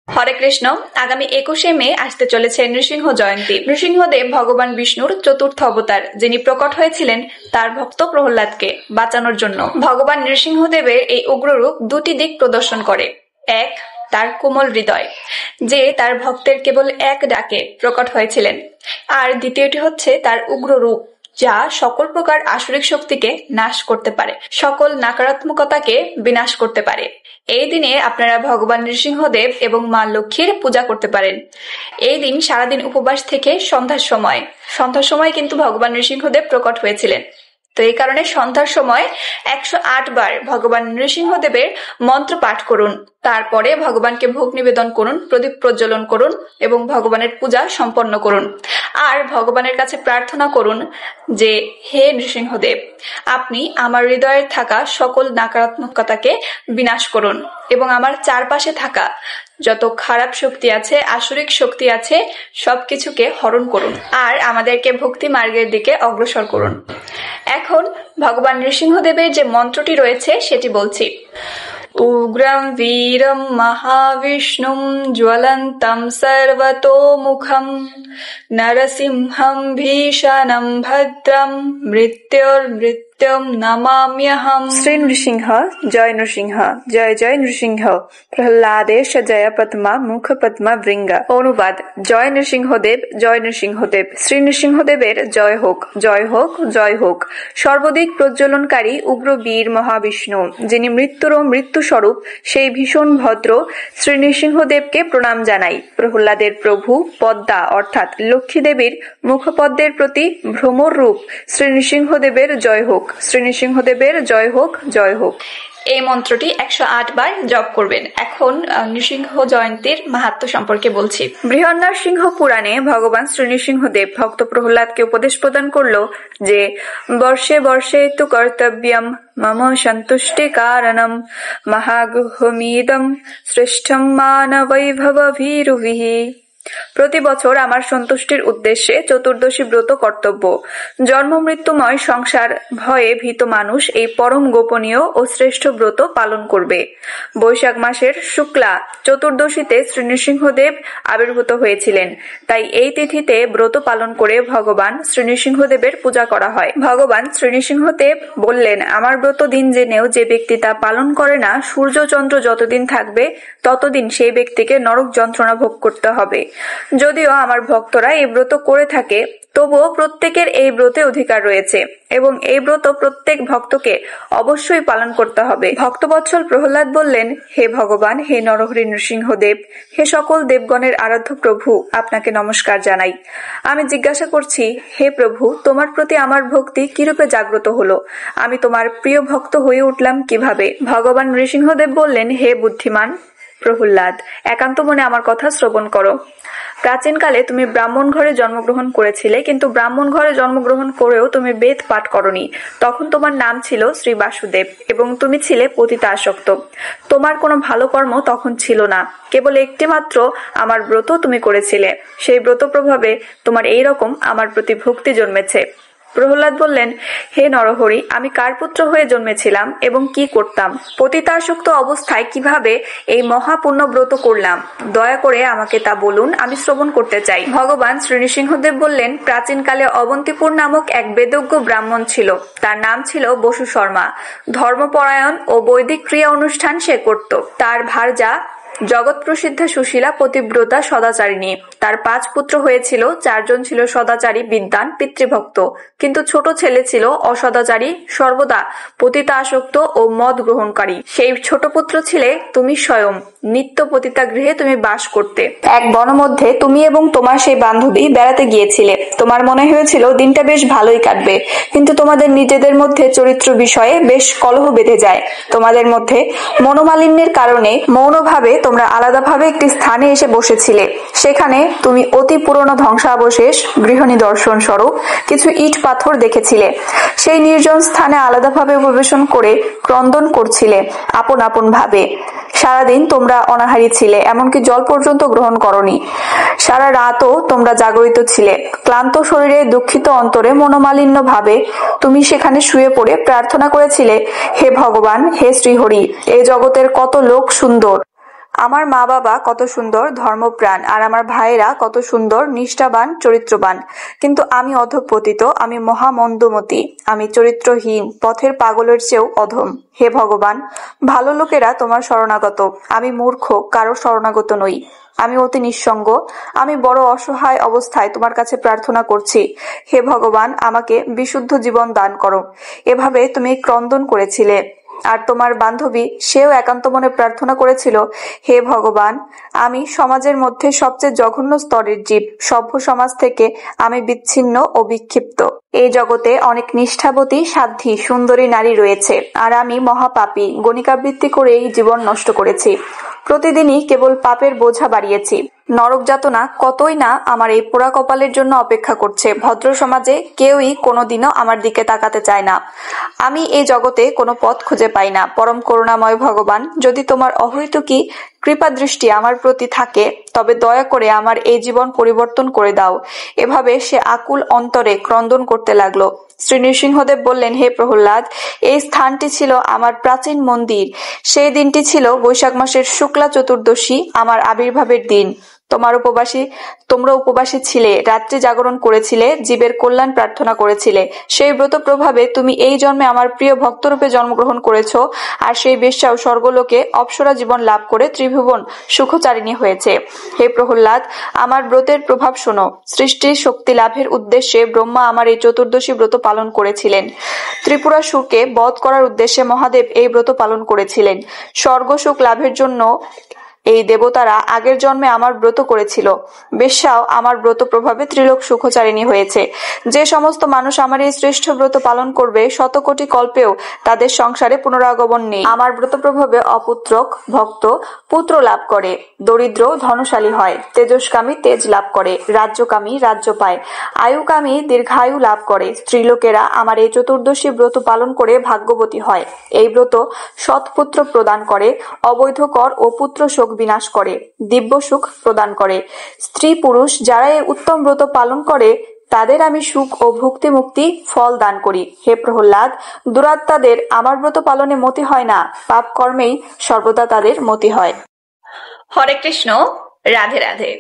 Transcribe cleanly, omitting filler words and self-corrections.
হরে কৃষ্ণ। আগামী 21শে মে আসতে চলেছে নৃসিংহ জয়ন্তী। নৃসিংহদেব ভগবান বিষ্ণুর চতুর্থ অবতার, যিনি প্রকট হয়েছিলেন তার ভক্ত প্রহ্লাদকে বাঁচানোর জন্য। ভগবান নৃসিংহদেবের এই উগ্ররূপ দুটি দিক প্রদর্শন করে। এক, তার কোমল হৃদয়, যে তার ভক্তের কেবল এক ডাকে প্রকট হয়েছিলেন। আর দ্বিতীয়টি হচ্ছে তার উগ্র রূপ, যা সকল প্রকার আসুরিক শক্তিকে নাশ করতে পারে, সকল নাকারাত্মকতাকে বিনাশ করতে পারে। এই দিনে আপনারা ভগবান নৃসিংহদেব এবং মা লক্ষ্মীর পূজা করতে পারেন। এই দিন সারাদিন উপবাস থেকে সন্ধ্যার সময় কিন্তু ভগবান নৃসিংহদেব প্রকট হয়েছিলেন। তো এই কারণে সন্ধ্যার সময় 108 বার ভগবান নৃসিংহদেবের মন্ত্র পাঠ করুন। তারপরে ভগবানকে ভোগ নিবেদন করুন, প্রদীপ প্রজ্বলন করুন এবং ভগবানের পূজা সম্পন্ন করুন। আর ভগবানের কাছে প্রার্থনা করুন যে, হে নৃসিংহদেব, আপনি আমার হৃদয়ে থাকা সকল নাকারাত্মকতাকে বিনাশ করুন এবং আমার চারপাশে থাকা যত খারাপ শক্তি আছে, আসুরিক শক্তি আছে, সবকিছুকে হরণ করুন আর আমাদেরকে ভক্তি মার্গের দিকে অগ্রসর করুন। এখন ভগবান নৃসিংহদেবের যে মন্ত্রটি রয়েছে সেটি বলছি। উগ্রম বীরম মহাবিষ্ণুম জ্বলন্তম সর্বতোমুখম নরসিংহম ভীষণম ভদ্রম মৃত্যুর্মৃত্যুম নমাম্যহম। শ্রী নৃসিংহ জয় নৃসিংহ, জয় জয় নৃসিংহ, প্রহ্লাদেশ জয় পদ্মা মুখ পদ্মা বৃঙ্গ। অনুবাদ: জয় নৃসিংহদেব, জয় নৃসিংহদেব। শ্রী নৃসিংহদেবের জয় হোক, জয় হোক, জয় হোক। সর্বদিক প্রজ্বলনকারী উগ্র বীর মহাবিষ্ণু, যিনি মৃত্যুর ও মৃত্যু স্বরূপ, সেই ভীষণ ভদ্র শ্রী নৃসিংহদেবকে প্রণাম জানাই। প্রহ্লাদের প্রভু পদ্মা অর্থাৎ লক্ষ্মী দেবীর মুখপদ্মের প্রতি ভ্রমর রূপ শ্রী নৃসিংহদেবের জয় হোক, শ্রী নৃসিংহদেবের জয় হোক, জয় হোক। এই মন্ত্রটি 108 বার জপ করবেন। এখন নৃসিংহ জয়ন্তীর মাহাত্ম্য সম্পর্কে বলছি। বৃহন্নরসিংহ পুরাণে ভগবান শ্রী নৃসিংহদেব ভক্ত প্রহ্লাদকে উপদেশ প্রদান করলো যে, বর্ষে বর্ষে তু কর্তব্যম মম সন্তুষ্টি কারণম মহাগুহমিদম শ্রেষ্ঠম মানবৈভব ভীরুভিঃ। প্রতি বছর আমার সন্তুষ্টির উদ্দেশ্যে চতুর্দশী ব্রত কর্তব্য। জন্ম মৃত্যুময় সংসার ভয়ে ভীত মানুষ এই পরম গোপনীয় ও শ্রেষ্ঠ ব্রত পালন করবে। বৈশাখ মাসের শুক্লা চতুর্দশীতে শ্রী নৃসিংহদেব আবির্ভূত হয়েছিলেন, তাই এই তিথিতে ব্রত পালন করে ভগবান শ্রী নৃসিংহদেবের পূজা করা হয়। ভগবান শ্রী নৃসিংহদেব বললেন, আমার ব্রত দিন জেনেও যে ব্যক্তি তা পালন করে না, সূর্য চন্দ্র যতদিন থাকবে ততদিন সেই ব্যক্তিকে নরক যন্ত্রণা ভোগ করতে হবে। যদিও আমার ভক্তরা এই ব্রত করে থাকে, তবুও প্রত্যেকের এই ব্রতে অধিকার রয়েছে এবং এই ব্রত প্রত্যেক ভক্তকে অবশ্যই পালন করতে হবে। ভক্তবৎসল প্রহ্লাদ বললেন, হে ভগবান, হে নরহরি নৃসিংহদেব, হে সকল দেবগণের আরাধ্য প্রভু, আপনাকে নমস্কার জানাই। আমি জিজ্ঞাসা করছি, হে প্রভু, তোমার প্রতি আমার ভক্তি কিরূপে জাগ্রত হলো? আমি তোমার প্রিয় ভক্ত হয়ে উঠলাম কিভাবে? ভগবান নৃসিংহদেব বললেন, হে বুদ্ধিমান প্রহ্লাদ, একান্ত মনে আমার কথা শ্রবণ করো। প্রাচীনকালে তুমি ব্রাহ্মণ ঘরে জন্মগ্রহণ করেছিলে, কিন্তু ব্রাহ্মণ ঘরে জন্মগ্রহণ করেও তুমি বেদ পাঠ করনি। তখন তোমার নাম ছিল শ্রী বাসুদেব এবং তুমি ছিলে পতিতা আসক্ত। তোমার কোনো ভালো কর্ম তখন ছিল না, কেবল একটি মাত্র আমার ব্রত তুমি করেছিলে। সেই ব্রত প্রভাবে তোমার এইরকম আমার প্রতি ভক্তি জন্মেছে। প্রহ্লাদ বললেন, হে নরহরি, আমি কার পুত্র হয়ে জন্মেছিলাম এবং কি করতাম? পতিতাসক্ত অবস্থায় কিভাবে এই মহাপুণ্য ব্রত করলাম? দয়া করে আমাকে তা বলুন, আমি শ্রবণ করতে চাই। ভগবান শ্রী নৃসিংহদেব বললেন, প্রাচীনকালে অবন্তিপুর নামক এক বেদজ্ঞ ব্রাহ্মণ ছিল। তার নাম ছিল বসু শর্মা। ধর্মপরায়ণ ও বৈদিক ক্রিয়া অনুষ্ঠান সে করত। তার ভার্যা জগৎ প্রসিদ্ধা সুশীলা পতিব্রতা সদাচারিণী। তার 5 পুত্র হয়েছিল। 4 জন ছিল সদাচারী বিদ্বান পিতৃভক্ত, কিন্তু ছোট ছেলে ছিল অসদাচারী, সর্বদা পতিতা আসক্ত ও মদ গ্রহণকারী। সেই ছোট পুত্র ছিলে তুমি স্বয়ং। নিত্য পতিতা গৃহে তুমি বাস করতে। এক বন মধ্যে তুমি এবং তোমার সেই বান্ধবী বেড়াতে গিয়েছিলে। তোমার মনে হয়েছিল দিনটা বেশ ভালোই কাটবে, কিন্তু তোমাদের নিজেদের মধ্যে চরিত্র বিষয়ে বেশ কলহ বেঁধে যায়। তোমাদের মধ্যে মনোমালিন্যের কারণে মৌনভাবে তোমরা আলাদাভাবে একটি স্থানে এসে বসেছিলে। সেখানে তুমি অতি পুরনো ধ্বংসাবশেষ, গৃহ নিদর্শন স্বরূপ কিছু ইট পাথর দেখেছিলে। সেই নির্জন স্থানে আলাদাভাবে উপবেশন করে ক্রন্দন করছিলে আপন আপন ভাবে। সারাদিন তোমরা অনাহারী ছিলে, এমনকি জল পর্যন্ত গ্রহণ করনি। সারা রাতও তোমরা জাগরিত ছিলে। ক্লান্ত শরীরে, দুঃখিত অন্তরে, মনোমালিন্য ভাবে তুমি সেখানে শুয়ে পড়ে প্রার্থনা করেছিলে, হে ভগবান, হে শ্রীহরি, এই জগতের কত লোক সুন্দর, আমার মা বাবা কত সুন্দর ধর্মপ্রাণ, আর আমার ভাইয়েরা কত সুন্দর নিষ্ঠাবান চরিত্রবান, কিন্তু আমি অধঃপতিত, আমি মহামন্দমতি, আমি চরিত্রহীন, পথের পাগলের চেয়েও অধম। হে ভগবান, ভালো লোকেরা তোমার শরণাগত, আমি মূর্খ, কারো শরণাগত নই। আমি অতি নিঃসঙ্গ, আমি বড় অসহায় অবস্থায় তোমার কাছে প্রার্থনা করছি। হে ভগবান, আমাকে বিশুদ্ধ জীবন দান করো। এভাবে তুমি ক্রন্দন করেছিলে, আর তোমার বান্ধবী সেও একান্ত মনে প্রার্থনা করেছিল, হে ভগবান, আমি সমাজের মধ্যে সবচেয়ে জঘন্য স্তরের জীব, সভ্য সমাজ থেকে আমি বিচ্ছিন্ন ও বিক্ষিপ্ত। এই জগতে অনেক নিষ্ঠাবতী, সাধ্বী, সুন্দরী নারী রয়েছে, আর আমি মহাপাপী, গণিকাবৃত্তি করেই জীবন নষ্ট করেছি। প্রতিদিনই কেবল পাপের বোঝা বাড়িয়েছি। নরক যাতনা কতই না আমার এই পোড়া কপালের জন্য অপেক্ষা করছে। ভদ্র সমাজে কেউই কোনোদিনও আমার দিকে তাকাতে চায় না। আমি এই জগতে কোনো পথ খুঁজে পাই না। পরম করুণাময় ভগবান, যদি তোমার অহৈতুকী কৃপা দৃষ্টি আমার প্রতি থাকে, তবে দয়া করে আমার এই জীবন পরিবর্তন করে দাও। এভাবে সে আকুল অন্তরে ক্রন্দন করতে লাগলো। শ্রী নৃসিংহদেব বললেন, হে প্রহ্লাদ, এই স্থানটি ছিল আমার প্রাচীন মন্দির। সেই দিনটি ছিল বৈশাখ মাসের শুক্লা চতুর্দশী, আমার আবির্ভাবের দিন। তোমরা উপবাসী ছিলে, রাত্রি জাগরণ করেছিলে, জীবের কল্যাণ প্রার্থনা করেছিলে। সেই ব্রত প্রভাবে তুমি এই জন্মে আমার প্রিয় ভক্তরূপে জন্মগ্রহণ করেছ, আর সেই বেশ্যাও স্বর্গলোকে অপ্সরা জীবন লাভ করে ত্রিভুবন সুখচারিণী হয়েছে। হে প্রহ্লাদ, আমার ব্রতের প্রভাব শোনো। সৃষ্টির শক্তি লাভের উদ্দেশ্যে ব্রহ্মা আমার এই চতুর্দশী ব্রত পালন করেছিলেন। ত্রিপুরাসুরকে বধ করার উদ্দেশ্যে মহাদেব এই ব্রত পালন করেছিলেন। স্বর্গ সুখ লাভের জন্য এই দেবতারা আগের জন্মে আমার ব্রত করেছিল। বেশ্যাও আমার ব্রত প্রভাবে ত্রিলোক সুখচারিণী হয়েছে। যে সমস্ত মানুষ আমার এই শ্রেষ্ঠ ব্রত পালন করবে, শতকোটি কল্পেও তাদের সংসারে পুনরাগমন নেই। আমার ব্রত প্রভাবে অপুত্রক ভক্ত পুত্র লাভ করে, দরিদ্র ধনশালী হয়, তেজস্কামী তেজ লাভ করে, রাজ্যকামী রাজ্য পায়, আয়ুকামী দীর্ঘায়ু লাভ করে। স্ত্রীলোকেরা আমার এই চতুর্দশী ব্রত পালন করে ভাগ্যবতী হয়। এই ব্রত সৎপুত্র প্রদান করে, অবৈধ কর ও পুত্র শোক বিনাশ করে, দিব্য সুখ প্রদান করে। স্ত্রী পুরুষ যারা এই উত্তম ব্রত পালন করে, তাদের আমি সুখ ও ভুক্তি মুক্তি ফল দান করি। হে প্রহ্লাদ, দুরাত্মাদের আমার ব্রত পালনে মতি হয় না, পাপ কর্মেই সর্বদা তাদের মতি হয়। হরে কৃষ্ণ, রাধে রাধে।